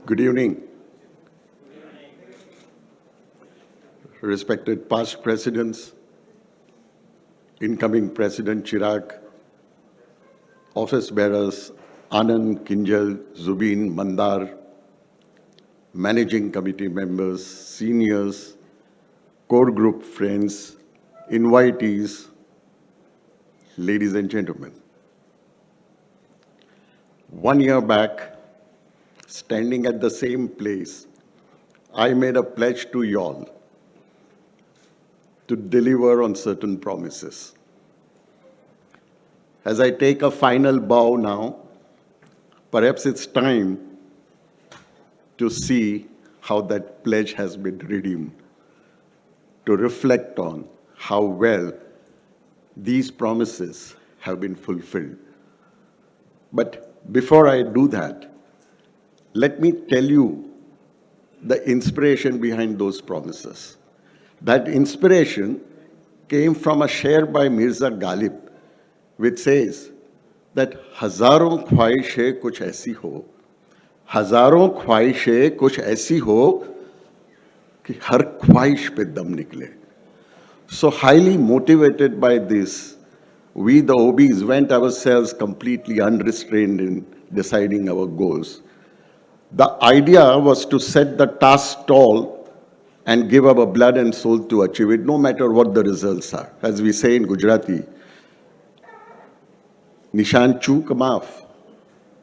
Good evening. Respected past presidents, incoming President Chirag, office bearers Anand, Kinjal, Zubin, Mandar, managing committee members, seniors, core group friends, invitees, ladies and gentlemen. 1 year back, standing at the same place, I made a pledge to y'all to deliver on certain promises. As I take a final bow now, perhaps it's time to see how that pledge has been redeemed, to reflect on how well these promises have been fulfilled. But before I do that, let me tell you the inspiration behind those promises. That inspiration came from a share by Mirza Ghalib, which says that हजारों ख्वाहिशें कुछ ऐसी हो, हजारों ख्वाहिशें कुछ ऐसी हो कि हर ख्वाहिश पे दम निकले. So highly motivated by this, we the OBs went ourselves completely unrestrained in deciding our goals. The idea was to set the task tall and give our blood and soul to achieve it, no matter what the results are. As we say in Gujarati, Nishan chuk maaf,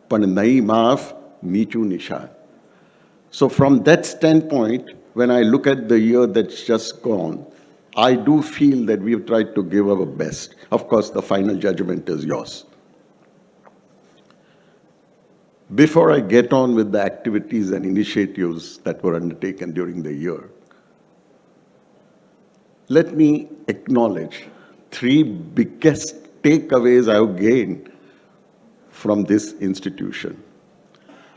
pan nahi maaf, nichu nishan. So from that standpoint, when I look at the year that's just gone, I do feel that we've tried to give our best. Of course, the final judgment is yours. Before I get on with the activities and initiatives that were undertaken during the year, let me acknowledge 3 biggest takeaways I've gained from this institution.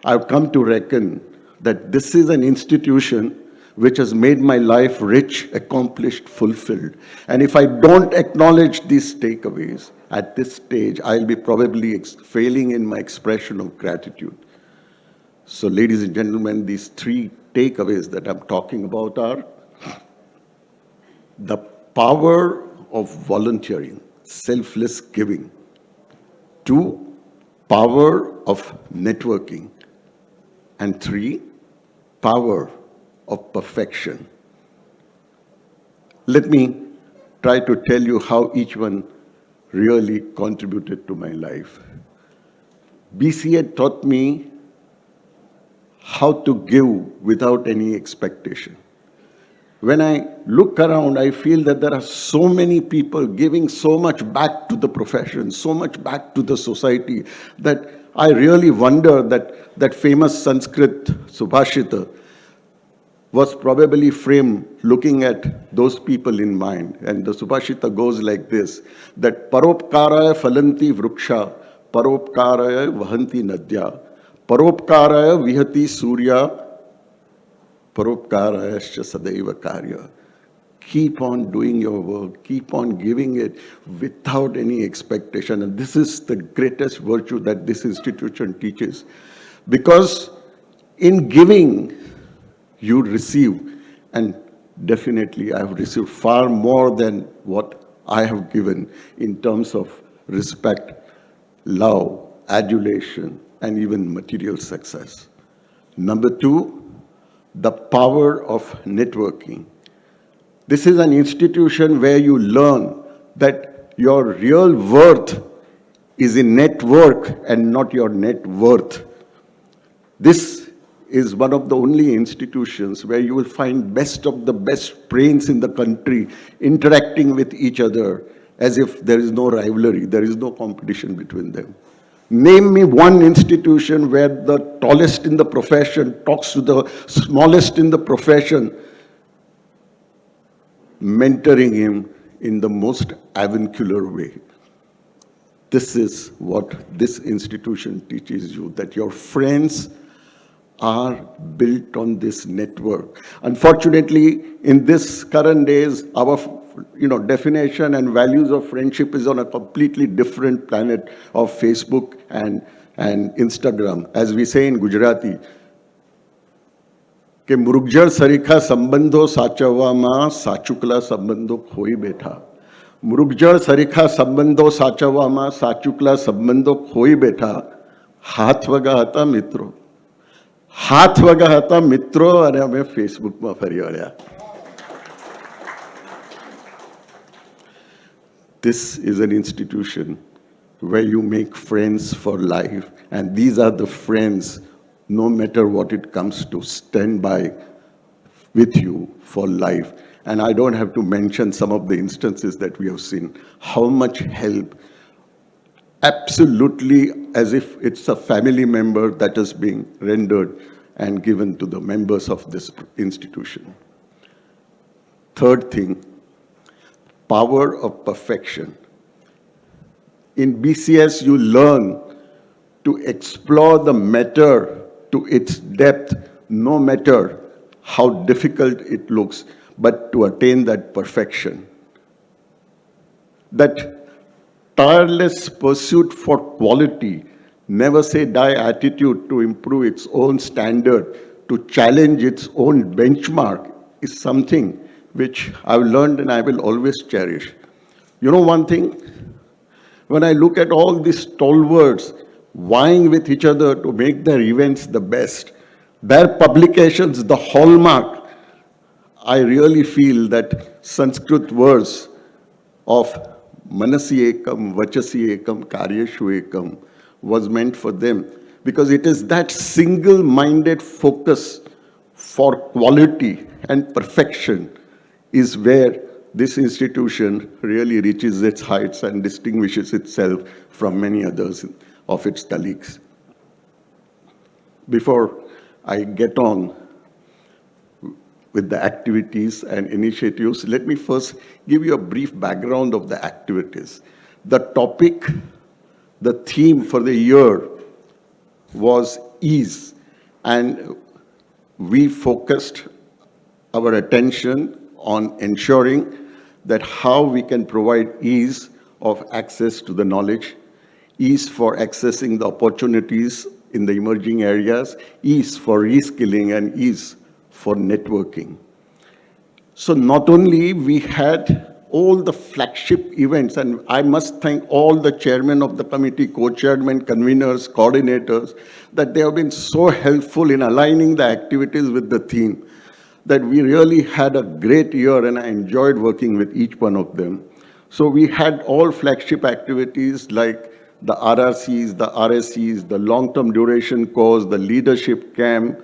I've come to reckon that this is an institution which has made my life rich, accomplished, fulfilled. And if I don't acknowledge these takeaways at this stage, I'll be probably failing in my expression of gratitude. So, ladies and gentlemen, these 3 takeaways that I'm talking about are the power of volunteering, selfless giving. 2, power of networking. And 3, power of perfection. Let me try to tell you how each one really contributed to my life. BCA taught me how to give without any expectation. When I look around, I feel that there are so many people giving so much back to the profession, so much back to the society, that I really wonder that famous Sanskrit Subhashita was probably framed looking at those people in mind. And the Subhashita goes like this, that paropkaraya phalanti vruksha, paropkaraya vahanti nadya, paropkaraya vihati surya, paropkarayascha sadaiva karya. Keep on doing your work, keep on giving it without any expectation. And this is the greatest virtue that this institution teaches. Because in giving, you receive, and definitely I have received far more than what I have given in terms of respect, love, adulation, and even material success. Number 2, the power of networking. This is an institution where you learn that your real worth is in network and not your net worth. This is one of the only institutions where you will find best of the best brains in the country interacting with each other as if there is no rivalry, there is no competition between them. Name me one institution where the tallest in the profession talks to the smallest in the profession, mentoring him in the most avuncular way. This is what this institution teaches you, that your friends are built on this network. Unfortunately, in this current days, our definition and values of friendship is on a completely different planet of Facebook and Instagram. As we say in Gujarati, કે મૃગજળ સરીખા સંબંધો સાચવવામાં સાચુકલા સંબંધો ખોઈ બેઠા. મૃગજળ સરીખા સંબંધો સાચવવામાં સાચુકલા સંબંધો ખોઈ બેઠા. હાથ વગા હતા મિત્રો, હાથ વગા હતા મિત્રો, અને અમે ફેસબુકમાં ફરી વળ્યા. This is an institution where you make friends for life, and these are the friends, no matter what it comes to, stand by with you for life. And I don't have to mention some of the instances that we have seen, how much help, absolutely as if it's a family member that is being rendered and given to the members of this institution. Third thing, power of perfection. In BCS, you learn to explore the matter to its depth, no matter how difficult it looks, but to attain that perfection. That tireless pursuit for quality, never say die attitude to improve its own standard, to challenge its own benchmark, is something which I've learned and I will always cherish. You know one thing? When I look at all these stalwarts vying with each other to make their events the best, their publications the hallmark, I really feel that Sanskrit verse of Manasi Ekam, Vachasi Ekam, Karyeshu Ekam was meant for them, because it is that single-minded focus for quality and perfection is where this institution really reaches its heights and distinguishes itself from many others of its colleagues. Before I get on with the activities and initiatives, let me first give you a brief background of the activities. The topic, the theme for the year was ease, and we focused our attention on ensuring that how we can provide ease of access to the knowledge, ease for accessing the opportunities in the emerging areas, ease for reskilling, and ease for networking. So not only we had all the flagship events, and I must thank all the chairmen of the committee, co-chairmen, conveners, coordinators, that they have been so helpful in aligning the activities with the theme, that we really had a great year and I enjoyed working with each one of them. So we had all flagship activities like the RRCs, the RSCs, the long-term duration course, the leadership camp,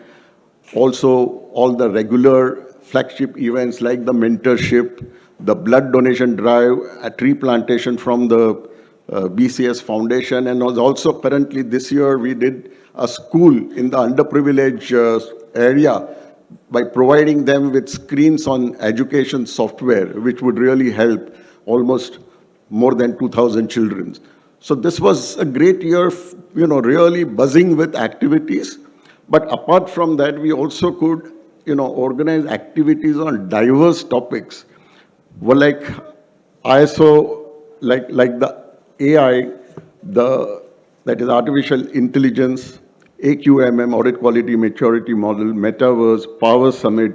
also all the regular flagship events like the mentorship, the blood donation drive, a tree plantation from the BCS Foundation, and also currently this year we did a school in the underprivileged area by providing them with screens on education software, which would really help almost more than 2,000 children. So this was a great year, really buzzing with activities. But apart from that, we also could, organize activities on diverse topics. Well, like ISO, like the AI, that is artificial intelligence, AQMM, Audit Quality Maturity Model, Metaverse, Power Summit,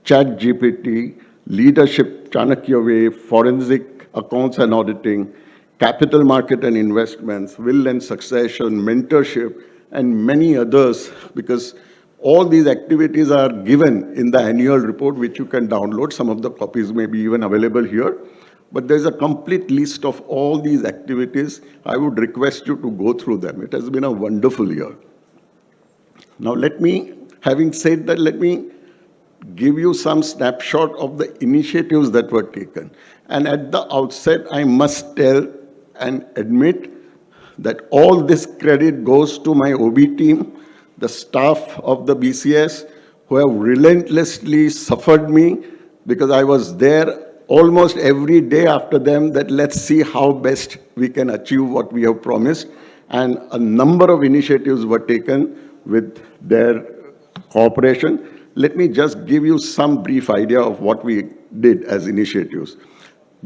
Chat GPT, Leadership Chanakya Way, Forensic Accounts and Auditing, Capital Market and Investments, Will and Succession, Mentorship, and many others, because all these activities are given in the annual report, which you can download. Some of the copies may be even available here. But there's a complete list of all these activities. I would request you to go through them. It has been a wonderful year. Now having said that, let me give you some snapshot of the initiatives that were taken. And at the outset, I must tell and admit that all this credit goes to my OB team, the staff of the BCS, who have relentlessly suffered me, because I was there almost every day after them, that let's see how best we can achieve what we have promised. And a number of initiatives were taken with their cooperation. Let me just give you some brief idea of what we did as initiatives.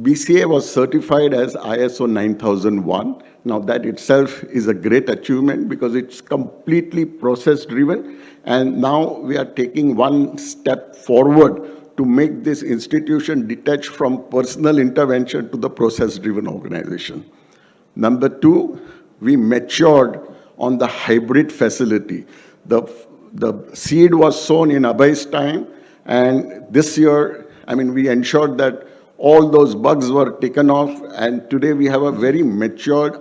BCA was certified as ISO 9001. Now that itself is a great achievement because it's completely process driven. And now we are taking one step forward to make this institution detached from personal intervention to the process driven organization. Number two, we matured on the hybrid facility. The seed was sown in Abhay's time, and this year, we ensured that all those bugs were taken off, and today we have a very matured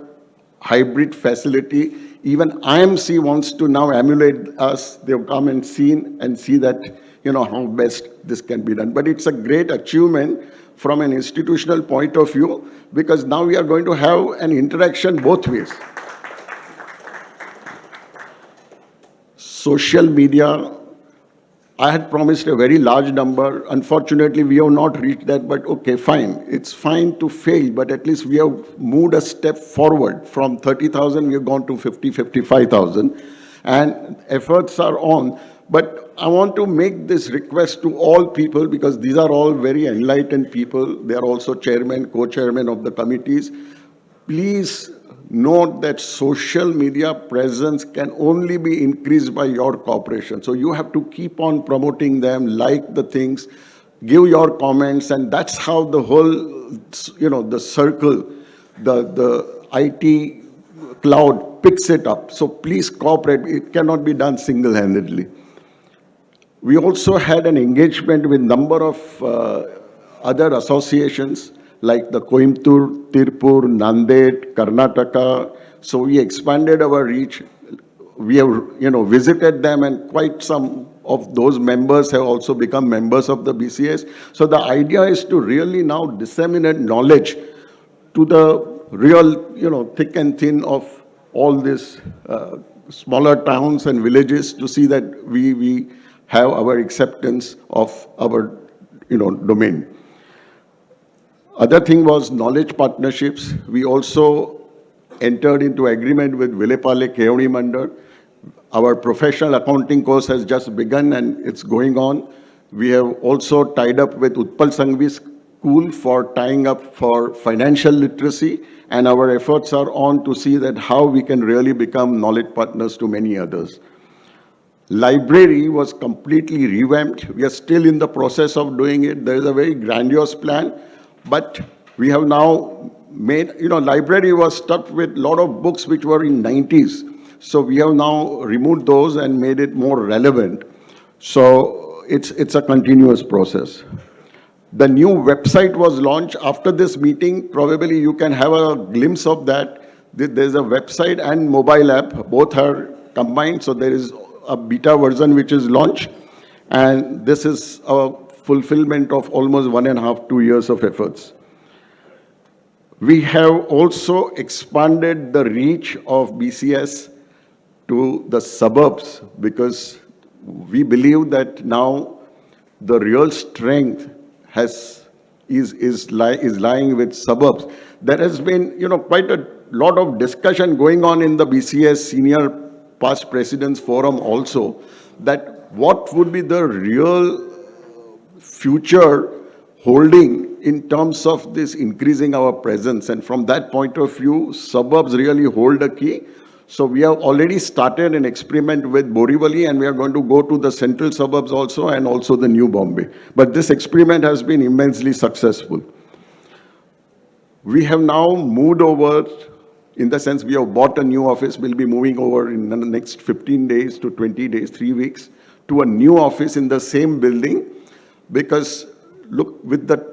hybrid facility. Even IMC wants to now emulate us. They've come and see that, how best this can be done. But it's a great achievement from an institutional point of view, because now we are going to have an interaction both ways. Social media, I had promised a very large number. Unfortunately, we have not reached that, but okay, fine. It's fine to fail, but at least we have moved a step forward. From 30,000, we have gone to 50, 55,000, and efforts are on. But I want to make this request to all people, because these are all very enlightened people. They are also chairman, co-chairman of the committees. Please note that social media presence can only be increased by your cooperation. So you have to keep on promoting them, like the things, give your comments, and that's how the whole, the circle, the IT cloud picks it up. So please cooperate. It cannot be done single-handedly. We also had an engagement with number of other associations like the Coimbatore, Tirupur, Nanded, Karnataka. So we expanded our reach. We have, visited them, and quite some of those members have also become members of the BCS. So the idea is to really now disseminate knowledge to the real, thick and thin of all these smaller towns and villages, to see that we have our acceptance of our, domain. Other thing was knowledge partnerships. We also entered into agreement with Vilepale Keoni Mandar. Our professional accounting course has just begun and it's going on. We have also tied up with Utpal Sangvi School for tying up for financial literacy, and our efforts are on to see that how we can really become knowledge partners to many others. Library was completely revamped. We are still in the process of doing it. There is a very grandiose plan. But we have now made, library was stuck with a lot of books which were in 90s. So we have now removed those and made it more relevant. So it's a continuous process. The new website was launched after this meeting. Probably you can have a glimpse of that. There's a website and mobile app. Both are combined. So there is a beta version which is launched. And this is a fulfillment of almost 1.5 to 2 years of efforts. We have also expanded the reach of BCS to the suburbs, because we believe that now the real strength is lying with suburbs. There has been, quite a lot of discussion going on in the BCS Senior Past Presidents Forum also, that what would be the real future holding in terms of this increasing our presence. And from that point of view, suburbs really hold a key. So we have already started an experiment with Borivali, and we are going to go to the central suburbs also, and also the New Bombay. But this experiment has been immensely successful. We have now moved over, in the sense we have bought a new office. We'll be moving over in the next 15 days to 20 days, 3 weeks, to a new office in the same building. Because look, with the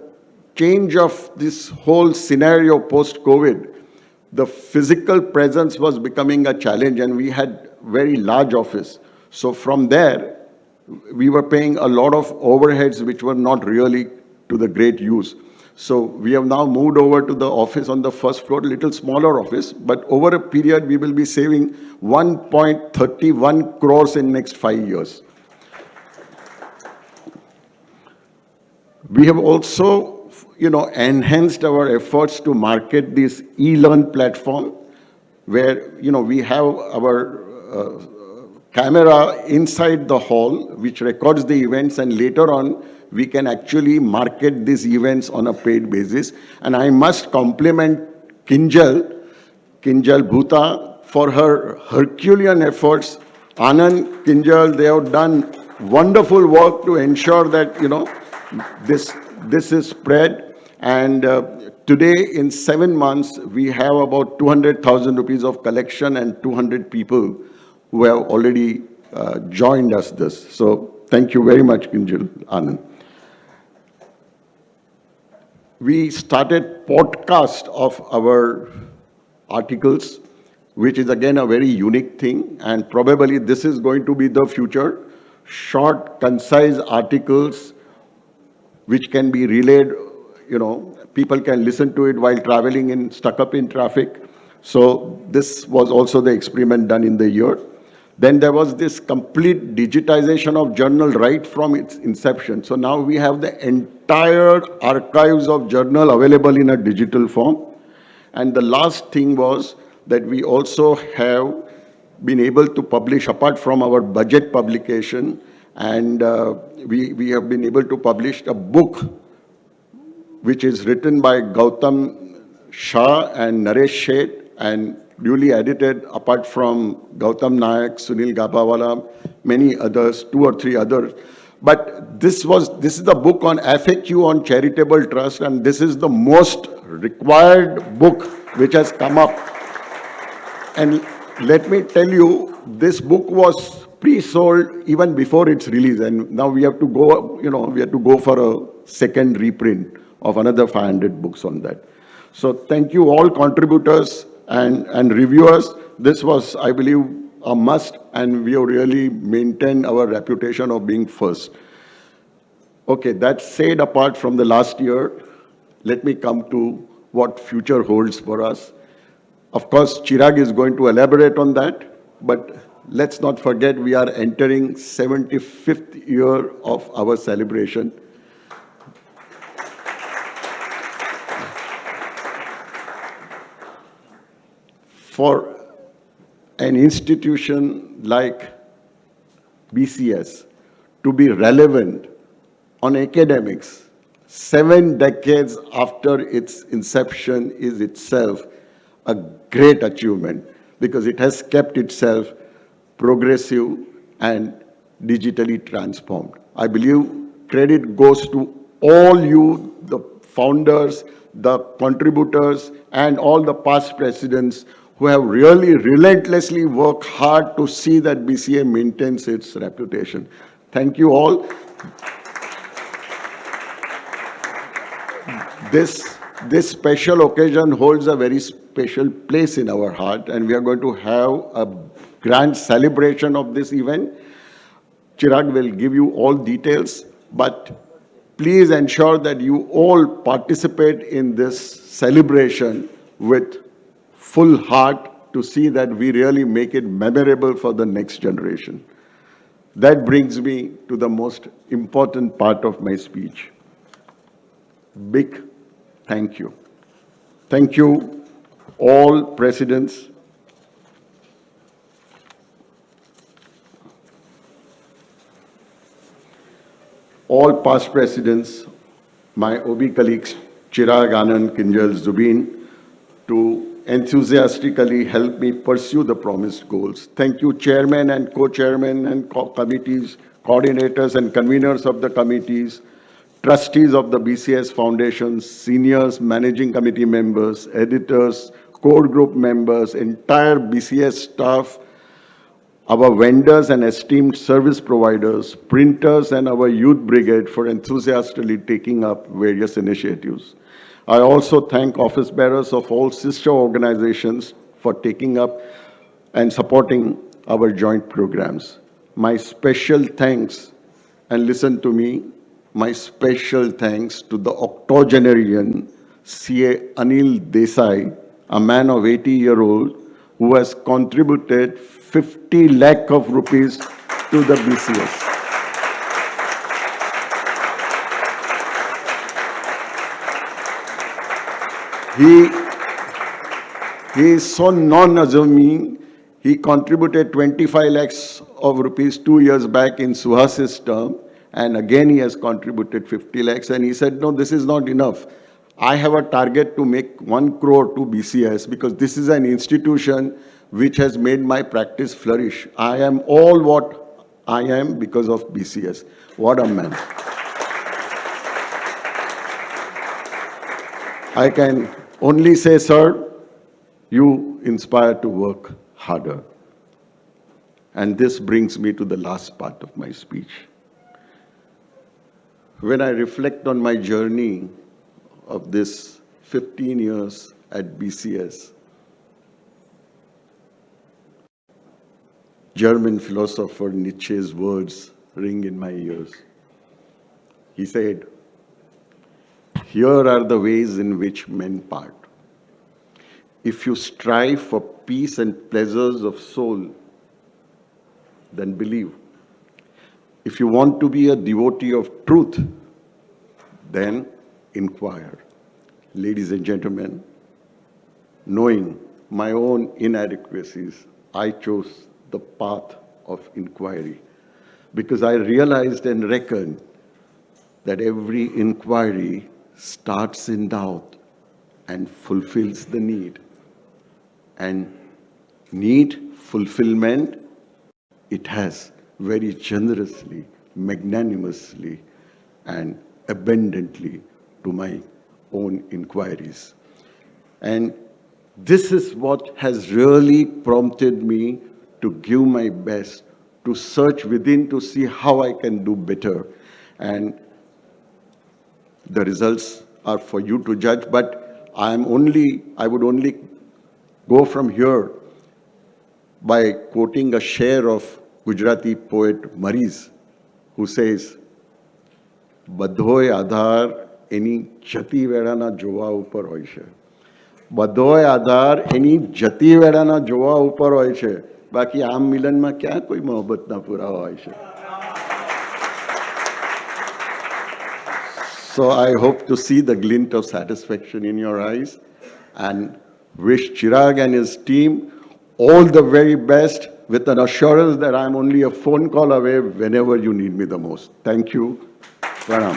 change of this whole scenario post-COVID, the physical presence was becoming a challenge, and we had very large office. So from there, we were paying a lot of overheads which were not really to the great use. So we have now moved over to the office on the first floor, little smaller office, but over a period we will be saving 1.31 crores in next 5 years. We have also, enhanced our efforts to market this e-learn platform, where, we have our camera inside the hall which records the events, and later on we can actually market these events on a paid basis. And I must compliment Kinjal Bhuta for her Herculean efforts. Anand, Kinjal, they have done wonderful work to ensure that, this is spread. And today, in 7 months, we have about 200,000 rupees of collection and 200 people who have already joined us this. So thank you very much, Kinjal, Anand. We started podcast of our articles, which is again a very unique thing, and probably this is going to be the future. Short, concise articles which can be relayed, people can listen to it while traveling stuck up in traffic. So this was also the experiment done in the year. Then there was this complete digitization of journal right from its inception. So now we have the entire archives of journal available in a digital form. And the last thing was that we also have been able to publish, apart from our budget publication, and we have been able to publish a book which is written by Gautam Shah and Naresh Sheth and duly edited, apart from Gautam Nayak, Sunil Gabawala, many others, 2 or 3 others. But this is the book on FAQ on charitable trust, and this is the most required book which has come up. And let me tell you, this book was pre-sold even before its release, and now we have to go for a second reprint of another 500 books on that. So thank you all contributors and reviewers. This was, I believe, a must, and we have really maintained our reputation of being first. Okay, that said, apart from the last year, let me come to what future holds for us. Of course, Chirag is going to elaborate on that, but let's not forget we are entering 75th year of our celebration. For an institution like BCS to be relevant on academics 7 decades after its inception is itself a great achievement, because it has kept itself progressive and digitally transformed. I believe credit goes to all you, the founders, the contributors, and all the past presidents who have really relentlessly worked hard to see that BCA maintains its reputation. Thank you all. This special occasion holds a very special place in our heart, and we are going to have a grand celebration of this event. Chirag will give you all details, but please ensure that you all participate in this celebration with full heart to see that we really make it memorable for the next generation. That brings me to the most important part of my speech. Big thank you. Thank you, all presidents, all past presidents, my OB colleagues, Chirag, Anand, Kinjal, Zubin, to enthusiastically help me pursue the promised goals. Thank you, chairman and co-chairman and committees, coordinators and conveners of the committees, trustees of the BCS Foundation, seniors, managing committee members, editors, core group members, entire BCS staff, our vendors and esteemed service providers, printers, and our youth brigade for enthusiastically taking up various initiatives. I also thank office bearers of all sister organizations for taking up and supporting our joint programs. My special thanks, and listen to me, my special thanks to the octogenarian CA Anil Desai, a man of 80-year-old who has contributed 50 lakh of rupees to the BCS. He is so non-assuming. He contributed 25 lakhs of rupees 2 years back in Suhas's term, and again he has contributed 50 lakhs, and he said, no, this is not enough. I have a target to make 1 crore to BCAS because this is an institution which has made my practice flourish. I am all what I am because of BCAS. What a man. I can only say, sir, you inspire to work harder. And this brings me to the last part of my speech. When I reflect on my journey of this 15 years at BCS, German philosopher Nietzsche's words ring in my ears. He said, "Here are the ways in which men part. If you strive for peace and pleasures of soul, then believe. If you want to be a devotee of truth, then inquire." Ladies and gentlemen, knowing my own inadequacies, I chose the path of inquiry because I realized and reckoned that every inquiry starts in doubt and fulfills the need. And need fulfillment, it has very generously, magnanimously, and abundantly to my own inquiries. And this is what has really prompted me to give my best, to search within to see how I can do better. And the results are for you to judge, but I would only go from here by quoting a share of Gujarati poet Maris, who says, "Badhoy આધાર એની જતી વેળાના જોવા ઉપર હોય છે. બધોય આધાર એની જતી વેળાના જોવા ઉપર હોય છે. બાકી આમ મિલનમાં ક્યાં કોઈ મોહબ્બતના પુરાવા હોય છે." So I hope to see the glint of satisfaction in your eyes and wish Chirag and his team all the very best with an assurance that I'm only a phone call away whenever you need me the most. Thank you. Pranam.